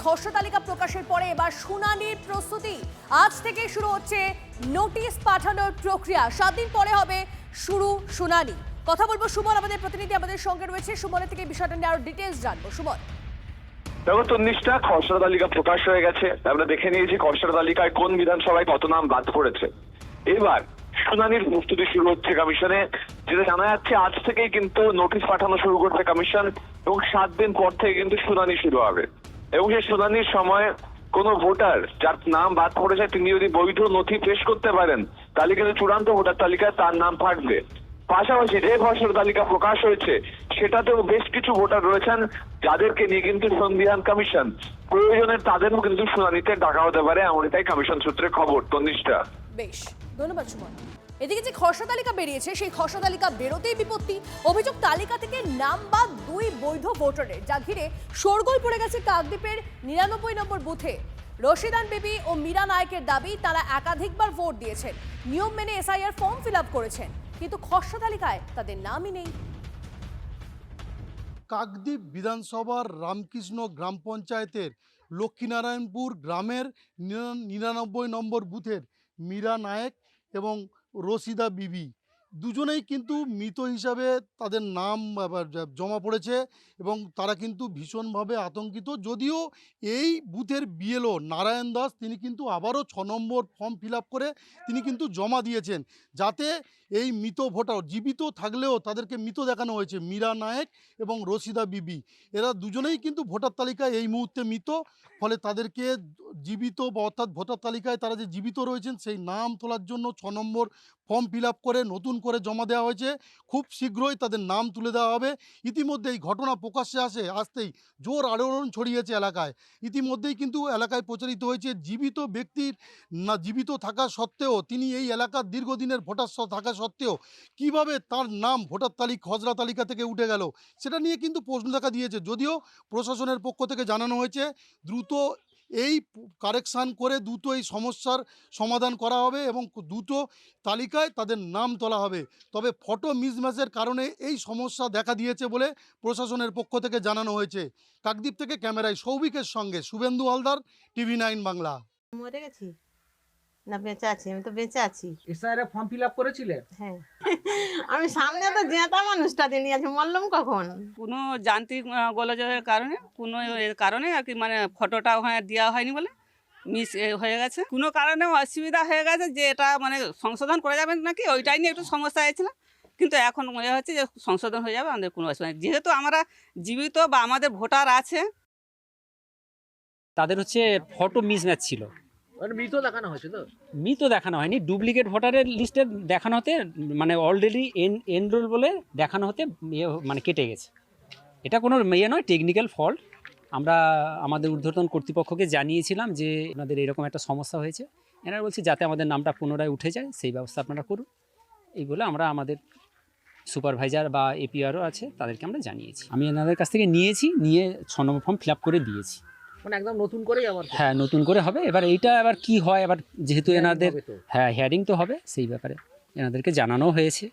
খসড়া তালিকা প্রকাশের পরে এবার শুনানির প্রস্তুতি। আজ থেকে শুরু হচ্ছে নোটিশ পাঠানোর প্রক্রিয়া। 7 দিন পরে হবে শুরু শুনানি। কথা বলবো সুমন, আমাদের প্রতিনিধি আমাদের সঙ্গে রয়েছে। সুমনের থেকে বিষয়টা নিয়ে আরো ডিটেইলস জানবো। সুমন, দেখো তন্নিষ্ঠা, খসড়া তালিকা প্রকাশ হয়ে গেছে। আমরা দেখে নিয়েছি খসড়া তালিকায় কোন বিধানসভায় কত নাম বাদ পড়েছে। এবার শুনানির প্রস্তুতি শুরু হচ্ছে কমিশনে। যেটা জানা যাচ্ছে আজ থেকেই কিন্তু নোটিশ পাঠানো শুরু করছে কমিশন এবং 7 দিন পর থেকে কিন্তু শুনানি শুরু হবে। এবং সেই শুনানির সময় কোন ভোটার যার নাম বাদ পড়েছে তিনি যদি বৈধ নথি পেশ করতে পারেন তাহলে কিন্তু চূড়ান্ত ভোটার তালিকায় তার নাম থাকবে। পাশাপাশি যে খসড়া তালিকা প্রকাশ হয়েছে সেটাতেও বেশ কিছু ভোটার রয়েছেন যাদেরকে নিয়ে কিন্তু সংবিধান কমিশন প্রয়োজনে তাদেরও কিন্তু শুনানিতে ডাকা হতে পারে, এমনটাই কমিশন সূত্রে খবর। তন্নিষ্ঠা, বেশ ধন্যবাদ সুমন। এদিকে যে খসড়া তালিকা বেরিয়েছে সেই খসড়া তালিকা বেরোতেই বিপত্তি। অভিযোগ তালিকা থেকে নাম বাদ 2 বৈধ ভোটারের, যা ঘিরে শোরগোল পড়ে গেছে কাকদ্বীপের 99 নম্বর বুথে। রশিদান বিবি ও মীরা নায়কের দাবি তারা একাধিকবার ভোট দিয়েছেন, নিয়ম মেনে এসআইআর ফর্ম ফিল আপ করেছেন, কিন্তু খসড়া তালিকায় তাদের নামই নেই। কাকদ্বীপ বিধানসভার রামকৃষ্ণ গ্রাম পঞ্চায়েতের লক্ষ্মীনারায়ণপুর গ্রামের 99 নম্বর বুথের মীরা নায়েক এবং রশিদা বিবি দুজনেই কিন্তু মৃত হিসাবে তাদের নাম জমা পড়েছে এবং তারা কিন্তু ভীষণভাবে আতঙ্কিত। যদিও এই বুথের বিএলও নারায়ণ দাস তিনি কিন্তু আবারও 6 নম্বর ফর্ম ফিল আপ করে তিনি কিন্তু জমা দিয়েছেন, যাতে এই মৃত ভোটার জীবিত থাকলেও তাদেরকে মৃত দেখানো হয়েছে। মীরা নায়েক এবং রশিদা বিবি এরা দুজনেই কিন্তু ভোটার তালিকায় এই মুহূর্তে মৃত, ফলে তাদেরকে জীবিত বা অর্থাৎ ভোটার তালিকায় তারা যে জীবিত রয়েছেন সেই নাম তোলার জন্য 6 নম্বর ফর্ম ফিল আপ করে নতুন করে জমা দেওয়া হয়েছে। খুব শীঘ্রই তাদের নাম তুলে দেওয়া হবে। ইতিমধ্যে এই ঘটনা প্রকাশ্যে আসতেই জোর আলোড়ন ছড়িয়েছে এলাকায়। ইতিমধ্যেই কিন্তু এলাকায় প্রচারিত হয়েছে জীবিত ব্যক্তির না জীবিত থাকা সত্ত্বেও তিনি এই এলাকার দীর্ঘদিনের ভোটার থাকা সত্ত্বেও কিভাবে তার নাম ভোটার খসড়া তালিকা থেকে উঠে গেল সেটা নিয়ে কিন্তু প্রশ্ন দেখা দিয়েছে। যদিও প্রশাসনের পক্ষ থেকে জানানো হয়েছে দ্রুত এই কারেকশান করে দ্রুত এই সমস্যার সমাধান করা হবে এবং দ্রুত তালিকায় তাদের নাম তোলা হবে। তবে ফটো মিসম্যাচের কারণে এই সমস্যা দেখা দিয়েছে বলে প্রশাসনের পক্ষ থেকে জানানো হয়েছে। কাকদ্বীপ থেকে ক্যামেরায় সৌভিকের সঙ্গে শুভেন্দু হালদার, TV9 বাংলা। মরে গেছি না বেঁচে আছি? আমি তো বেঁচে আছি। এসআইআর ফর্ম ফিল আপ করেছিলেন? হ্যাঁ, আমি সামনে তো জেতা মানুষটা নিয়ে আছি, মরলাম কখন? কোনো যান্ত্রিক গোলযোগের কারণে কোনো এর কারণে আর কি, মানে ফটোটা ওখানে দেওয়া হয়নি বলে মিস হয়ে গেছে। কোনো কারণে অসুবিধা হয়ে গেছে যে এটা মানে সংশোধন করা যাবে নাকি, ওইটাই নিয়ে একটু সমস্যা হয়েছিল। কিন্তু এখন মনে হচ্ছে যে সংশোধন হয়ে যাবে, আমাদের কোনো অসুবিধা নেই। যেহেতু আমরা জীবিত বা আমাদের ভোটার আছে। তাদের হচ্ছে ফটো মিসম্যাচ ছিল, মানে মৃত দেখানো হয়েছে তো? মৃত দেখানো হয়নি, ডুপ্লিকেট ভোটারের লিস্টে দেখানো হতে মানে অলরেডি এনরোল বলে দেখানো হতে মানে কেটে গেছে। এটা কোনো নয়, টেকনিক্যাল ফল্ট। আমরা আমাদের ঊর্ধ্বতন কর্তৃপক্ষকে জানিয়েছিলাম যে আপনাদের এরকম একটা সমস্যা হয়েছে। এনারা বলছে যাতে আমাদের নামটা পুনরায় উঠে যায় সেই ব্যবস্থা আপনারা করুন। এই বলে আমরা আমাদের সুপারভাইজার বা এপিআরও আছে তাদেরকে আমরা জানিয়েছি। আমি এনাদের কাছ থেকে নিয়ে 6 নম্বর ফর্ম ফিল আপ করে দিয়েছি। মানে একদম নতুন করেই আবার? হ্যাঁ, নতুন করে হবে। এবার এইটা আবার কি হয়, এবার যেহেতু এনাদের হিয়ারিং তো হবে, সেই ব্যাপারে এনাদেরকে জানানো হয়েছে।